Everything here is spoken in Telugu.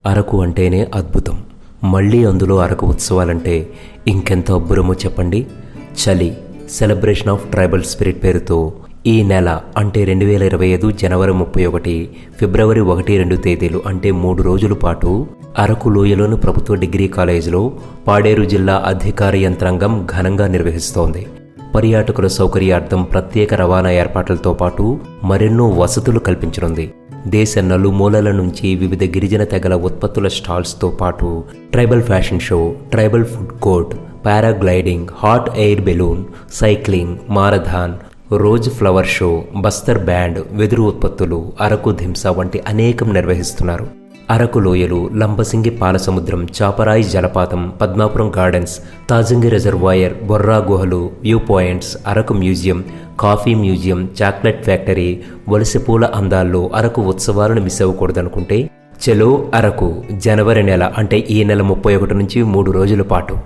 అరకు అంటేనే అద్భుతం. మళ్ళీ అందులో అరకు ఉత్సవాలంటే ఇంకెంత అబ్బురమో చెప్పండి. చలి సెలబ్రేషన్ ఆఫ్ ట్రైబల్ స్పిరిట్ పేరుతో ఈ నెల అంటే 2025 జనవరి 31, ఫిబ్రవరి 1-2 తేదీలు అంటే 3 రోజుల పాటు అరకు లోయలోని ప్రభుత్వ డిగ్రీ కాలేజీలో పాడేరు జిల్లా అధికార యంత్రాంగం ఘనంగా నిర్వహిస్తోంది. పర్యాటకుల సౌకర్యార్థం ప్రత్యేక రవాణా ఏర్పాట్లతో పాటు మరెన్నో వసతులు కల్పించనుంది. దేశ నలుమూలల నుంచి వివిధ గిరిజన తెగల ఉత్పత్తుల స్టాల్స్తో పాటు tribal fashion show, tribal food court, paragliding, hot air balloon, cycling, marathon, rose flower show, Bastar band, వెదురు ఉత్పత్తులు, అరకు ధింస వంటి అనేకం నిర్వహిస్తున్నారు. అరకు లోయలు, లంబసింగి పాలసముద్రం, చాపరాయి జలపాతం, పద్మాపురం గార్డెన్స్, తాజంగి రిజర్వాయర్, బొర్రా గుహలు, view points, Araku museum, coffee museum, chocolate factory, వలసపూల అందాల్లో అరకు ఉత్సవాలను మిస్ అవ్వకూడదనుకుంటే చలో అరకు జనవరి నెల అంటే ఈ నెల 31 నుంచి 3 రోజుల పాటు